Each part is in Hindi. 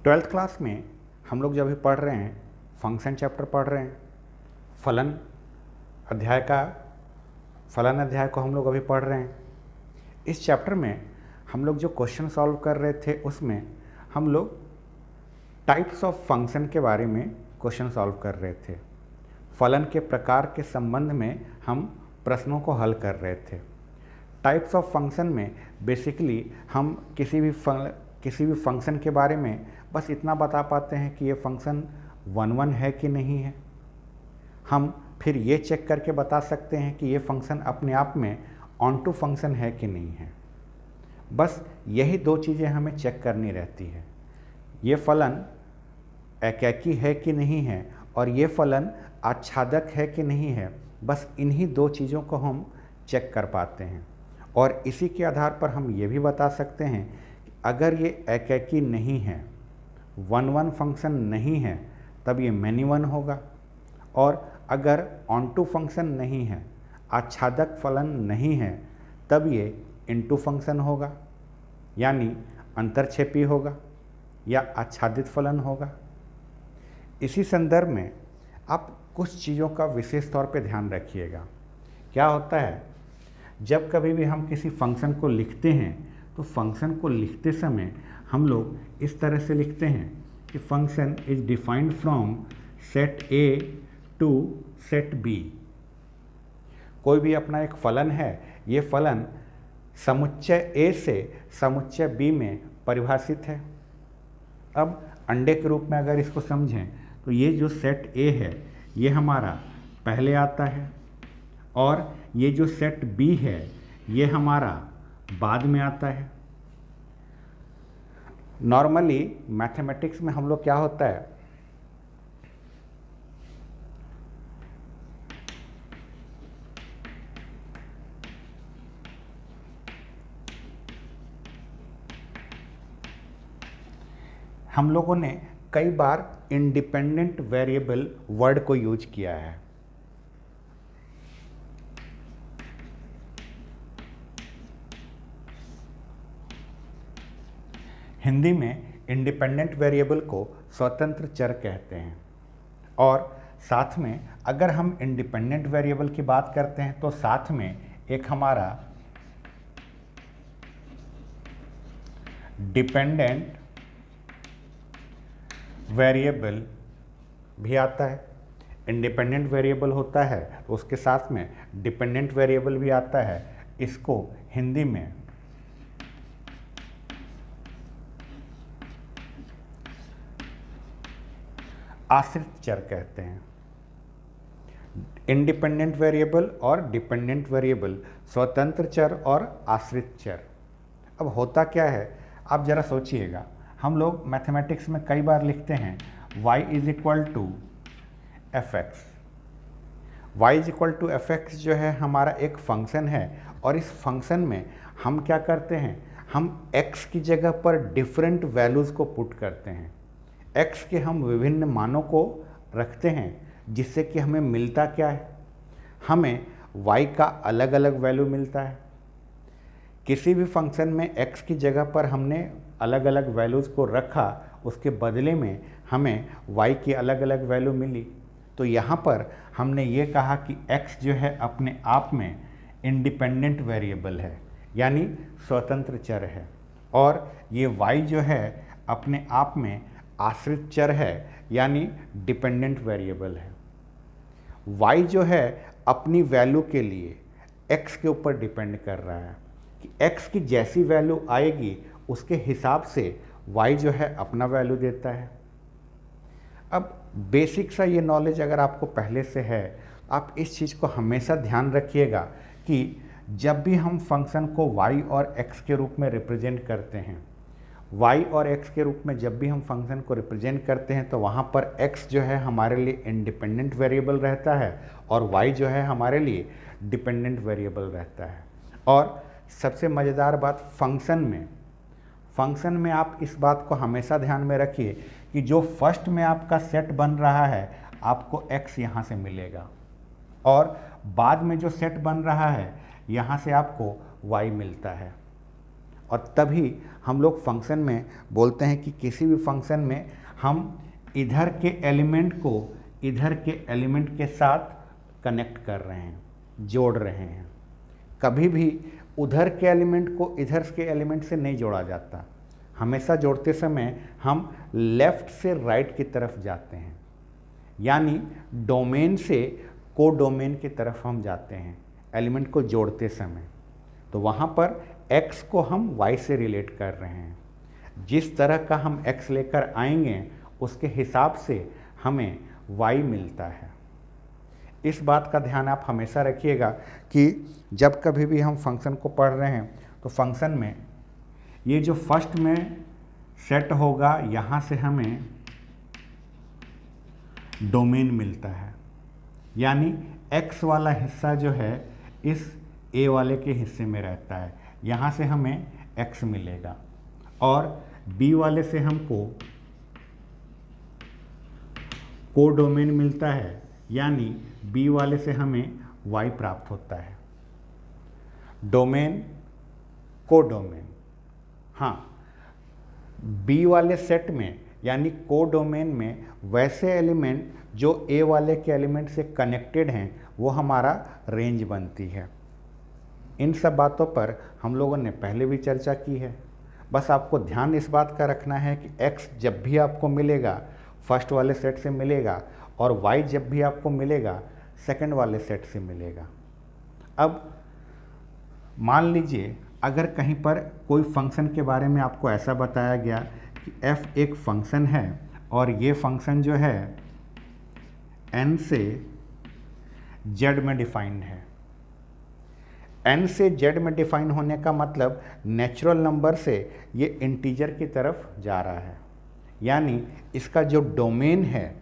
ट्वेल्थ क्लास में हम लोग जब भी पढ़ रहे हैं, फंक्शन चैप्टर पढ़ रहे हैं, फलन अध्याय को हम लोग अभी पढ़ रहे हैं। इस चैप्टर में हम लोग जो क्वेश्चन सॉल्व कर रहे थे उसमें हम लोग टाइप्स ऑफ फंक्शन के बारे में क्वेश्चन सॉल्व कर रहे थे। फलन के प्रकार के संबंध में हम प्रश्नों को हल कर रहे थे। टाइप्स ऑफ फंक्शन में बेसिकली हम किसी भी फंक्शन के बारे में बस इतना बता पाते हैं कि ये फंक्शन 1 है कि नहीं है। हम फिर ये चेक करके बता सकते हैं कि ये फंक्शन अपने आप में ऑन टू फंक्शन है कि नहीं है। बस यही दो चीज़ें हमें चेक करनी रहती है, ये फलन एकैकी है कि नहीं है और ये फलन आच्छादक है कि नहीं है। बस इन्हीं दो चीज़ों को हम चेक कर पाते हैं और इसी के आधार पर हम ये भी बता सकते हैं कि अगर ये एकैकी नहीं है, 1 फंक्शन नहीं है, तब ये मैनी वन होगा, और अगर ऑन टू फंक्शन नहीं है, आच्छादक फलन नहीं है, तब ये इनटू फंक्शन होगा, यानी अंतरक्षेपी होगा या आच्छादित फलन होगा। इसी संदर्भ में आप कुछ चीज़ों का विशेष तौर पे ध्यान रखिएगा। क्या होता है, जब कभी भी हम किसी फंक्शन को लिखते हैं तो फंक्शन को लिखते समय हम लोग इस तरह से लिखते हैं कि function is defined from set A to set B. कोई भी अपना एक फलन है, ये फलन समुच्चय ए से समुच्चय बी में परिभाषित है। अब अंडे के रूप में अगर इसको समझें तो ये जो सेट ए है ये हमारा पहले आता है और ये जो सेट बी है ये हमारा बाद में आता है। नॉर्मली मैथमेटिक्स में हम लोग क्या होता है, हम लोगों ने कई बार इंडिपेंडेंट वेरिएबल वर्ड को यूज किया है। हिंदी में इंडिपेंडेंट वेरिएबल को स्वतंत्र चर कहते हैं, और साथ में अगर हम इंडिपेंडेंट वेरिएबल की बात करते हैं तो साथ में एक हमारा डिपेंडेंट वेरिएबल भी आता है। इंडिपेंडेंट वेरिएबल होता है तो उसके साथ में डिपेंडेंट वेरिएबल भी आता है। इसको हिंदी में आश्रित चर कहते हैं। इंडिपेंडेंट वेरिएबल और डिपेंडेंट वेरिएबल, स्वतंत्र चर और आश्रित चर। अब होता क्या है, आप जरा सोचिएगा, हम लोग मैथमेटिक्स में कई बार लिखते हैं y is equal to F X. Y is equal to F X जो है हमारा एक फंक्शन है, और इस फंक्शन में हम क्या करते हैं, हम x की जगह पर डिफरेंट वैल्यूज़ को पुट करते हैं। x के हम विभिन्न मानों को रखते हैं, जिससे कि हमें मिलता क्या है, हमें y का अलग अलग वैल्यू मिलता है। किसी भी फंक्शन में x की जगह पर हमने अलग अलग वैल्यूज़ को रखा, उसके बदले में हमें y की अलग अलग वैल्यू मिली। तो यहाँ पर हमने ये कहा कि x जो है अपने आप में इंडिपेंडेंट वेरिएबल है, यानी स्वतंत्र चर है, और ये y जो है अपने आप में आश्रित चर है, यानी डिपेंडेंट वेरिएबल है। y जो है अपनी वैल्यू के लिए x के ऊपर डिपेंड कर रहा है कि x की जैसी वैल्यू आएगी उसके हिसाब से y जो है अपना वैल्यू देता है। अब बेसिक सा ये नॉलेज अगर आपको पहले से है, आप इस चीज़ को हमेशा ध्यान रखिएगा कि जब भी हम फंक्शन को y और x के रूप में रिप्रेजेंट करते हैं, y और x के रूप में जब भी हम फंक्शन को रिप्रेजेंट करते हैं तो वहाँ पर x जो है हमारे लिए इंडिपेंडेंट वेरिएबल रहता है और y जो है हमारे लिए डिपेंडेंट वेरिएबल रहता है। और सबसे मज़ेदार बात, फंक्शन में आप इस बात को हमेशा ध्यान में रखिए कि जो फर्स्ट में आपका सेट बन रहा है आपको x यहाँ से मिलेगा, और बाद में जो सेट बन रहा है यहाँ से आपको y मिलता है। और तभी हम लोग फंक्शन में बोलते हैं कि किसी भी फंक्शन में हम इधर के एलिमेंट को इधर के एलिमेंट के साथ कनेक्ट कर रहे हैं, जोड़ रहे हैं। कभी भी उधर के एलिमेंट को इधर के एलिमेंट से नहीं जोड़ा जाता। हमेशा जोड़ते समय हम लेफ़्ट से राइट की तरफ जाते हैं, यानी डोमेन से को डोमेन की तरफ हम जाते हैं एलिमेंट को जोड़ते समय। तो वहाँ पर x को हम y से रिलेट कर रहे हैं। जिस तरह का हम x लेकर आएंगे उसके हिसाब से हमें y मिलता है। इस बात का ध्यान आप हमेशा रखिएगा कि जब कभी भी हम फंक्शन को पढ़ रहे हैं तो फंक्शन में ये जो फर्स्ट में सेट होगा, यहाँ से हमें डोमेन मिलता है, यानी x वाला हिस्सा जो है इस a वाले के हिस्से में रहता है, यहाँ से हमें x मिलेगा। और b वाले से हमको को डोमेन मिलता है, यानी b वाले से हमें y प्राप्त होता है। डोमेन, को डोमेन, हाँ, b वाले सेट में यानी को डोमेन में वैसे एलिमेंट जो a वाले के एलिमेंट से कनेक्टेड हैं वो हमारा रेंज बनती है। इन सब बातों पर हम लोगों ने पहले भी चर्चा की है। बस आपको ध्यान इस बात का रखना है कि x जब भी आपको मिलेगा फर्स्ट वाले सेट से मिलेगा और y जब भी आपको मिलेगा सेकंड वाले सेट से मिलेगा। अब मान लीजिए अगर कहीं पर कोई फंक्शन के बारे में आपको ऐसा बताया गया कि f एक फंक्शन है और ये फंक्शन जो है n से z में डिफाइंड है। n से z में डिफाइन होने का मतलब नेचुरल नंबर से ये इंटीजर की तरफ जा रहा है, यानी इसका जो डोमेन है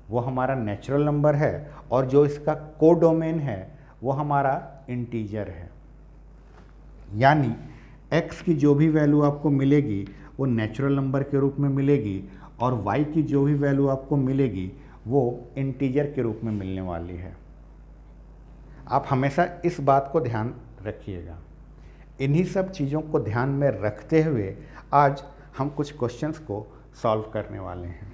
वो हमारा नेचुरल नंबर है और जो इसका को डोमेन है वो हमारा इंटीजर है। यानी x की जो भी वैल्यू आपको मिलेगी वो नेचुरल नंबर के रूप में मिलेगी और y की जो भी वैल्यू आपको मिलेगी वो इंटीजर के रूप में मिलने वाली है। आप हमेशा इस बात को ध्यान रखिएगा। इन्हीं सब चीज़ों को ध्यान में रखते हुए आज हम कुछ क्वेश्चंस को सॉल्व करने वाले हैं।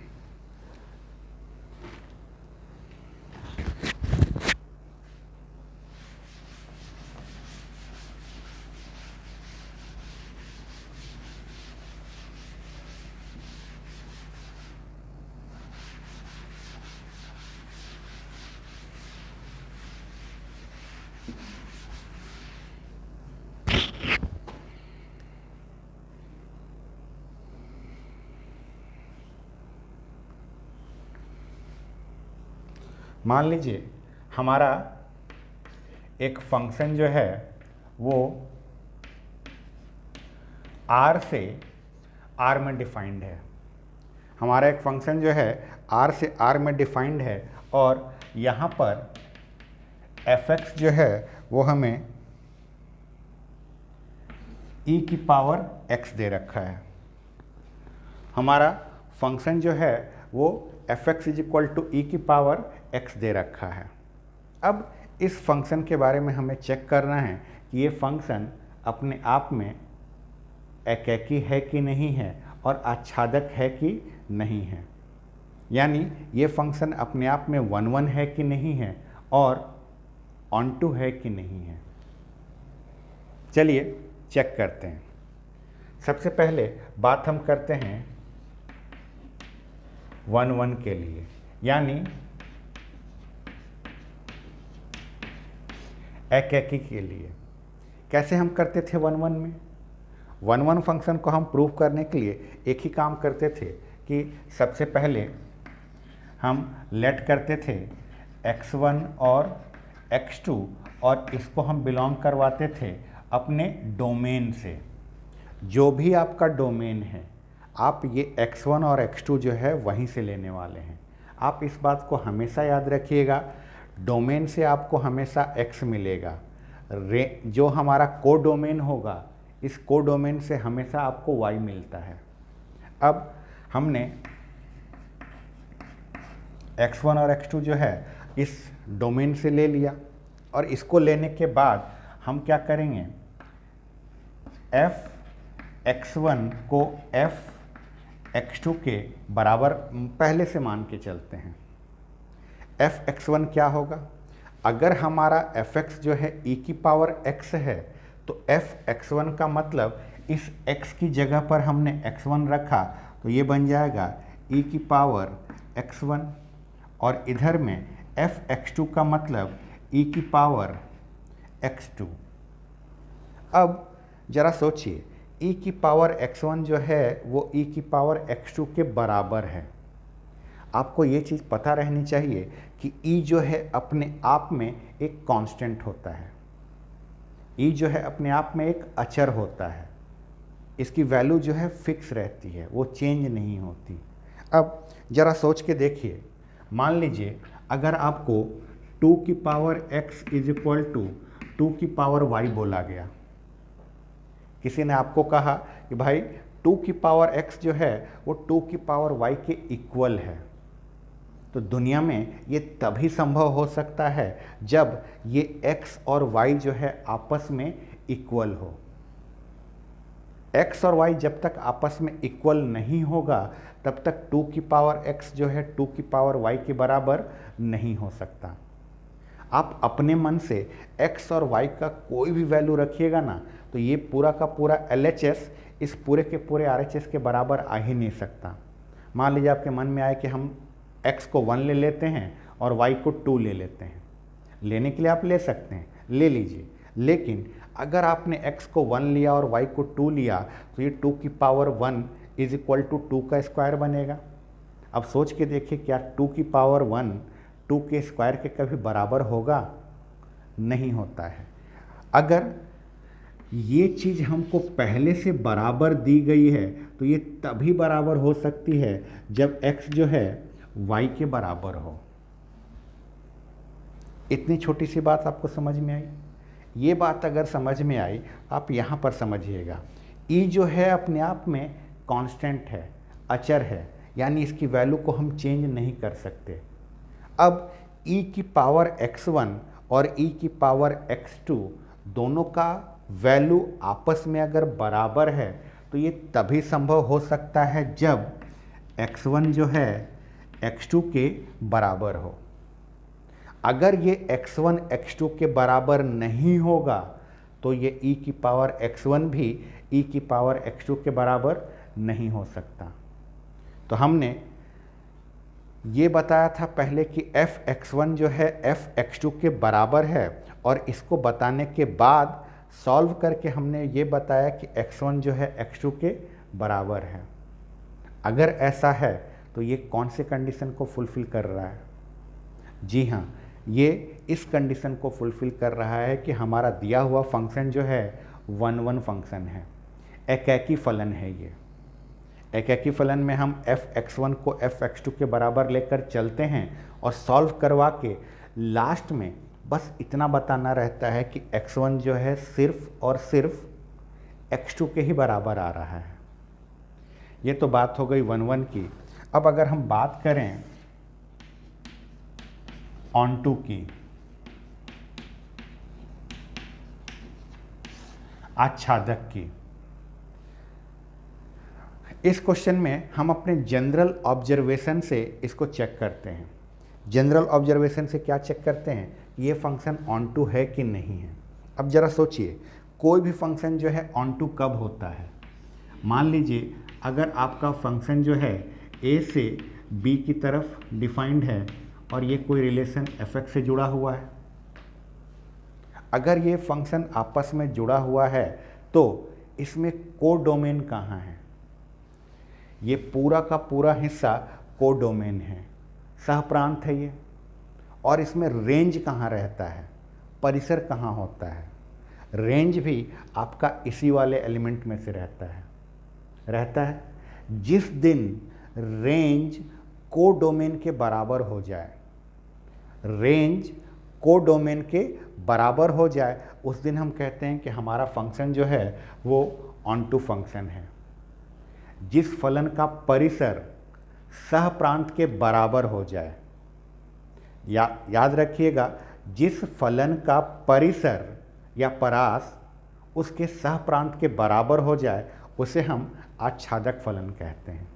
मान लीजिए हमारा एक फंक्शन जो है वो r से r में डिफाइंड है। हमारा एक फंक्शन जो है r से r में डिफाइंड है और यहाँ पर fx जो है वो हमें e की पावर x दे रखा है। हमारा फंक्शन जो है वो fx इज इक्वल टू ई की पावर x दे रखा है। अब इस फंक्शन के बारे में हमें चेक करना है कि ये फंक्शन अपने आप में एकैकी है कि नहीं है और आच्छादक है कि नहीं है, यानी ये फंक्शन अपने आप में 1 1 है कि नहीं है और ऑनटू है कि नहीं है। चलिए चेक करते हैं। सबसे पहले बात हम करते हैं 1 1 के लिए, यानी एकैकी के लिए। कैसे हम करते थे 1 1 में? 1 1 फंक्शन को हम प्रूव करने के लिए एक ही काम करते थे कि सबसे पहले हम लेट करते थे x1 और x2 और इसको हम बिलोंग करवाते थे अपने डोमेन से। जो भी आपका डोमेन है आप ये x1 और x2 जो है वहीं से लेने वाले हैं। आप इस बात को हमेशा याद रखिएगा, डोमेन से आपको हमेशा x मिलेगा। जो हमारा को डोमेन होगा इस को डोमेन से हमेशा आपको y मिलता है। अब हमने x1 और x2 जो है इस डोमेन से ले लिया और इसको लेने के बाद हम क्या करेंगे, f x1 को f x2 के बराबर पहले से मान के चलते हैं। f x1 क्या होगा? अगर हमारा fx जो है e की पावर x है तो f x1 का मतलब इस x की जगह पर हमने x1 रखा तो ये बन जाएगा e की पावर x1, और इधर में f x2 का मतलब e की पावर x2। अब जरा सोचिए, e की पावर x1 जो है वो e की पावर x2 के बराबर है। आपको ये चीज़ पता रहनी चाहिए कि e जो है अपने आप में एक कांस्टेंट होता है, e जो है अपने आप में एक अचर होता है, इसकी वैल्यू जो है फिक्स रहती है, वो चेंज नहीं होती। अब ज़रा सोच के देखिए, मान लीजिए अगर आपको 2 की power x is equal to 2 की पावर y बोला गया, किसी ने आपको कहा कि भाई 2 की पावर x जो है वो 2 की पावर y के इक्वल है, तो दुनिया में ये तभी संभव हो सकता है जब ये x और y जो है आपस में इक्वल हो। x और y जब तक आपस में इक्वल नहीं होगा तब तक 2 की पावर x जो है 2 की पावर y के बराबर नहीं हो सकता। आप अपने मन से x और y का कोई भी वैल्यू रखिएगा ना तो ये पूरा का पूरा LHS इस पूरे के पूरे RHS के बराबर आ ही नहीं सकता। मान लीजिए आपके मन में आए कि हम x को 1 ले लेते हैं और y को 2 ले लेते हैं, लेने के लिए आप ले सकते हैं, ले लीजिए, लेकिन अगर आपने x को 1 लिया और y को 2 लिया तो ये 2 की पावर 1 इज इक्वल टू 2 का स्क्वायर बनेगा। अब सोच के देखिए, क्या 2 की पावर 1 2 के स्क्वायर के कभी बराबर होगा? नहीं होता है। अगर ये चीज़ हमको पहले से बराबर दी गई है तो ये तभी बराबर हो सकती है जब x जो है y के बराबर हो। इतनी छोटी सी बात आपको समझ में आई? ये बात अगर समझ में आई आप यहाँ पर समझिएगा, e जो है अपने आप में कांस्टेंट है, अचर है, यानी इसकी वैल्यू को हम चेंज नहीं कर सकते। अब e की पावर x1 और e की पावर x2 दोनों का वैल्यू आपस में अगर बराबर है तो ये तभी संभव हो सकता है जब x1 जो है x2 के बराबर हो। अगर ये x1 x2 के बराबर नहीं होगा तो ये e की पावर x1 भी e की पावर x2 के बराबर नहीं हो सकता। तो हमने ये बताया था पहले कि f x1 जो है f x2 के बराबर है, और इसको बताने के बाद सॉल्व करके हमने ये बताया कि x1 जो है x2 के बराबर है। अगर ऐसा है तो ये कौन से कंडीशन को फुलफिल कर रहा है? जी हाँ, ये इस कंडीशन को फुलफिल कर रहा है कि हमारा दिया हुआ फंक्शन जो है 1-1 फंक्शन है, एकैकी फलन है। ये एकैकी फलन में हम f x1 को f x2 के बराबर लेकर चलते हैं और सॉल्व करवा के लास्ट में बस इतना बताना रहता है कि x1 जो है सिर्फ और सिर्फ x2 के ही बराबर आ रहा है। ये तो बात हो गई 1-1 की। अब अगर हम बात करें ऑन-टू की, आच्छादक की, इस क्वेश्चन में हम अपने जनरल ऑब्जर्वेशन से इसको चेक करते हैं। जनरल ऑब्जर्वेशन से क्या चेक करते हैं? ये फंक्शन ऑन-टू है कि नहीं है। अब ज़रा सोचिए, कोई भी फंक्शन जो है ऑन-टू कब होता है? मान लीजिए अगर आपका फंक्शन जो है a से b की तरफ डिफाइंड है और ये कोई रिलेशन f(x) से जुड़ा हुआ है। अगर ये फंक्शन आपस में जुड़ा हुआ है तो इसमें कोडोमेन कहाँ है? ये पूरा का पूरा हिस्सा कोडोमेन है, सहप्रांत है ये। और इसमें रेंज कहाँ रहता है? परिसर कहाँ होता है? रेंज भी आपका इसी वाले एलिमेंट में से रहता है। जिस दिन रेंज कोडोमेन के बराबर हो जाए, रेंज कोडोमेन के बराबर हो जाए, उस दिन हम कहते हैं कि हमारा फंक्शन जो है वो ऑन-टू फंक्शन है। जिस फलन का परिसर सहप्रांत के बराबर हो जाए, याद रखिएगा, जिस फलन का परिसर या परास उसके सहप्रांत के बराबर हो जाए उसे हम आच्छादक फलन कहते हैं।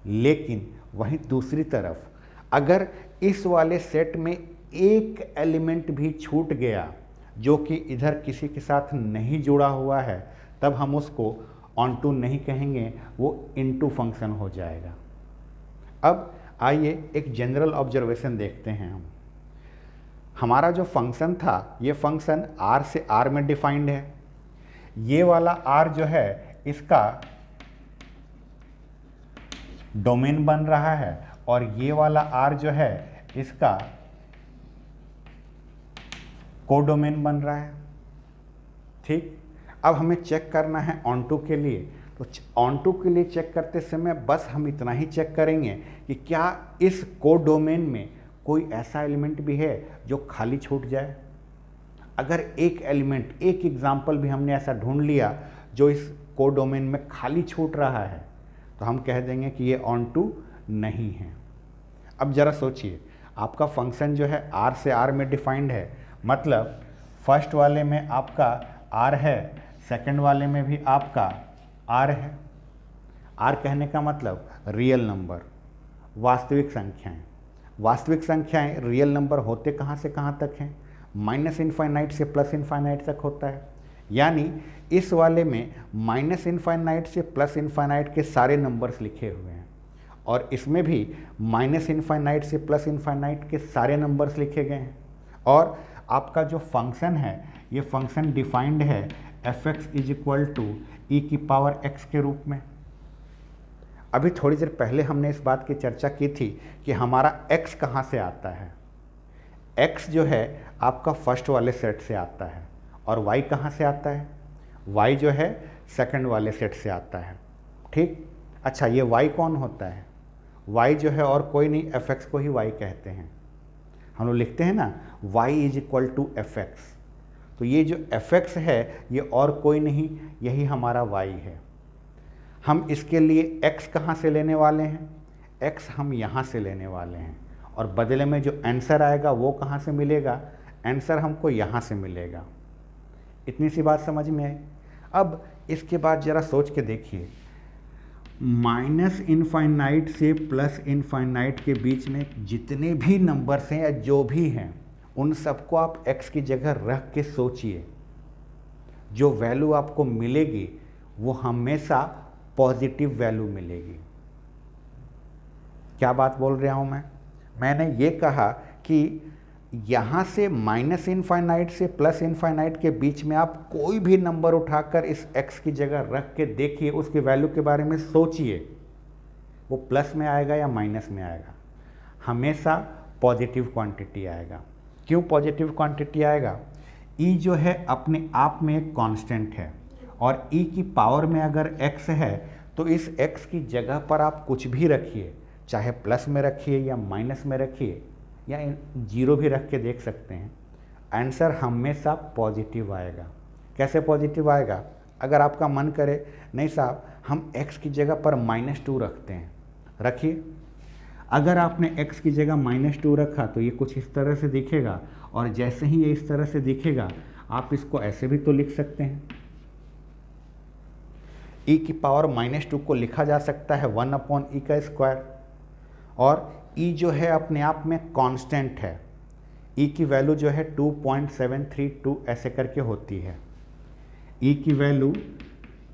लेकिन वहीं दूसरी तरफ अगर इस वाले सेट में एक एलिमेंट भी छूट गया जो कि इधर किसी के साथ नहीं जुड़ा हुआ है, तब हम उसको ऑन टू नहीं कहेंगे, वो इनटू फंक्शन हो जाएगा। अब आइए एक जनरल ऑब्जर्वेशन देखते हैं। हमारा जो फंक्शन था, ये फंक्शन r से r में डिफाइंड है। ये वाला r जो है इसका डोमेन बन रहा है और ये वाला r जो है इसका कोडोमेन बन रहा है। ठीक, अब हमें चेक करना है ऑन टू के लिए। तो ऑन टू के लिए चेक करते समय बस हम इतना ही चेक करेंगे कि क्या इस कोडोमेन में कोई ऐसा एलिमेंट भी है जो खाली छूट जाए। अगर एक एलिमेंट, एक एग्जाम्पल भी हमने ऐसा ढूंढ लिया जो इस कोडोमेन में खाली छूट रहा है, तो हम कह देंगे कि ये ऑन टू नहीं है। अब ज़रा सोचिए, आपका फंक्शन जो है r से r में डिफाइंड है, मतलब फर्स्ट वाले में आपका r है, सेकंड वाले में भी आपका r है। r कहने का मतलब रियल नंबर, वास्तविक संख्याएं। वास्तविक संख्याएं रियल नंबर होते कहाँ से कहाँ तक हैं? माइनस इनफाइनाइट से प्लस इनफाइनाइट तक होता है। यानी इस वाले में माइनस इनफाइनाइट से प्लस इनफाइनाइट के सारे नंबर्स लिखे हुए हैं और इसमें भी माइनस इनफाइनाइट से प्लस इनफाइनाइट के सारे नंबर्स लिखे गए हैं। और आपका जो फंक्शन है, ये फंक्शन डिफाइंड है f(x) इज इक्वल टू ई की पावर x के रूप में। अभी थोड़ी देर पहले हमने इस बात की चर्चा की थी कि हमारा x कहाँ से आता है। x जो है आपका फर्स्ट वाले सेट से आता है और y कहाँ से आता है? y जो है सेकंड वाले सेट से आता है। ठीक, अच्छा, ये y कौन होता है? y जो है और कोई नहीं, f(x) को ही y कहते हैं। हम लोग लिखते हैं ना y is equal to f(x), तो ये जो f(x) है ये और कोई नहीं, यही हमारा y है। हम इसके लिए x कहाँ से लेने वाले हैं? x हम यहाँ से लेने वाले हैं और बदले में जो आंसर आएगा वो कहाँ से मिलेगा? आंसर हमको यहाँ से मिलेगा। इतनी सी बात समझ में आई। अब इसके बाद ज़रा सोच के देखिए, माइनस इनफाइनाइट से प्लस इनफाइनाइट के बीच में जितने भी नंबर्स हैं या जो भी हैं, उन सबको आप x की जगह रख के सोचिए। जो वैल्यू आपको मिलेगी वो हमेशा पॉजिटिव वैल्यू मिलेगी। क्या बात बोल रहा हूँ मैंने ये कहा कि यहाँ से माइनस इनफाइनाइट से प्लस इनफाइनाइट के बीच में आप कोई भी नंबर उठाकर इस x की जगह रख के देखिए, उसकी वैल्यू के बारे में सोचिए, वो प्लस में आएगा या माइनस में आएगा? हमेशा पॉजिटिव क्वांटिटी आएगा। क्यों पॉजिटिव क्वांटिटी आएगा? e जो है अपने आप में एक कांस्टेंट है और e की पावर में अगर x है तो इस x की जगह पर आप कुछ भी रखिए, चाहे प्लस में रखिए या माइनस में रखिए या जीरो भी रख के देख सकते हैं, आंसर हमेशा पॉजिटिव आएगा। कैसे पॉजिटिव आएगा? अगर आपका मन करे नहीं साहब हम x की जगह पर -2 रखते हैं, रखिए। अगर आपने x की जगह -2 रखा तो ये कुछ इस तरह से दिखेगा और जैसे ही ये इस तरह से दिखेगा आप इसको ऐसे भी तो लिख सकते हैं। e की पावर -2 को लिखा जा सकता है 1/e का स्क्वायर और e जो है अपने आप में कांस्टेंट है। e की वैल्यू जो है 2.732 ऐसे करके होती है। e की वैल्यू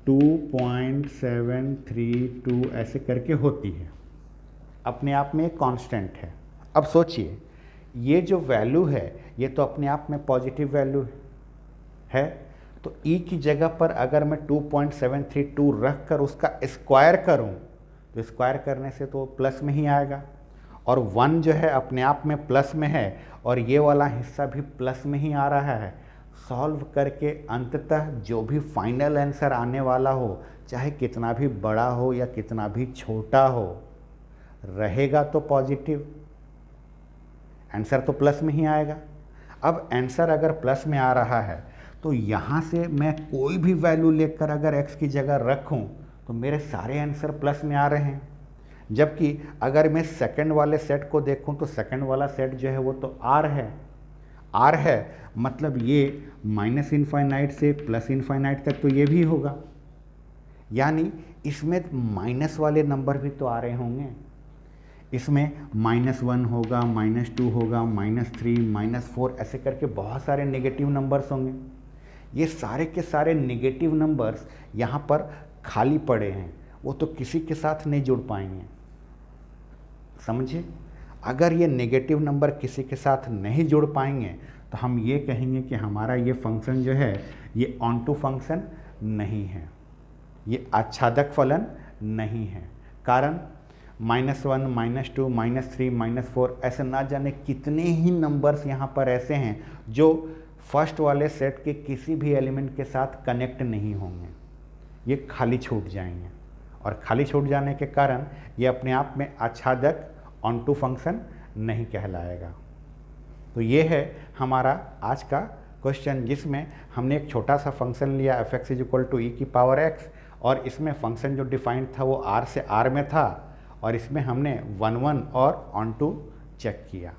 2.732 ऐसे करके होती है, अपने आप में एक कांस्टेंट है। अब सोचिए ये जो वैल्यू है ये तो अपने आप में पॉजिटिव वैल्यू है, तो e की जगह पर अगर मैं 2.732 रख कर उसका स्क्वायर करूं तो स्क्वायर करने से तो प्लस में ही आएगा और 1 जो है अपने आप में प्लस में है और ये वाला हिस्सा भी प्लस में ही आ रहा है। सॉल्व करके अंततः जो भी फाइनल आंसर आने वाला हो, चाहे कितना भी बड़ा हो या कितना भी छोटा हो, रहेगा तो पॉजिटिव, आंसर तो प्लस में ही आएगा। अब आंसर अगर प्लस में आ रहा है तो यहाँ से मैं कोई भी वैल्यू लेकर अगर x की जगह रखूँ तो मेरे सारे आंसर प्लस में आ रहे हैं। जबकि अगर मैं सेकंड वाले सेट को देखूं तो सेकंड वाला सेट जो है वो तो r है, मतलब ये माइनस इनफाइनाइट से प्लस इनफाइनाइट तक तो ये भी होगा। यानी इसमें माइनस वाले नंबर भी तो आ रहे होंगे। इसमें -1 होगा, -2 होगा, -3, -4 ऐसे करके बहुत सारे नेगेटिव नंबर्स होंगे। ये सारे के सारे नेगेटिव नंबर्स यहाँ पर खाली पड़े हैं, वो तो किसी के साथ नहीं जुड़ पाएंगे। समझे? अगर ये नेगेटिव नंबर किसी के साथ नहीं जुड़ पाएंगे तो हम ये कहेंगे कि हमारा ये फंक्शन जो है ये ऑनटू फंक्शन नहीं है, ये आच्छादक फलन नहीं है। कारण -1, -2, -3, -4 ऐसे ना जाने कितने ही नंबर्स यहाँ पर ऐसे हैं जो फर्स्ट वाले सेट के किसी भी एलिमेंट के साथ कनेक्ट नहीं होंगे, ये खाली छूट जाएंगे। और खाली छूट जाने के कारण ये अपने आप में आच्छादक ऑनटू फंक्शन नहीं कहलाएगा। तो ये है हमारा आज का क्वेश्चन, जिसमें हमने एक छोटा सा फंक्शन लिया f(x = e⁻x) और इसमें फंक्शन जो डिफाइंड था वो r से r में था और इसमें हमने 1 1 और ऑनटू चेक किया।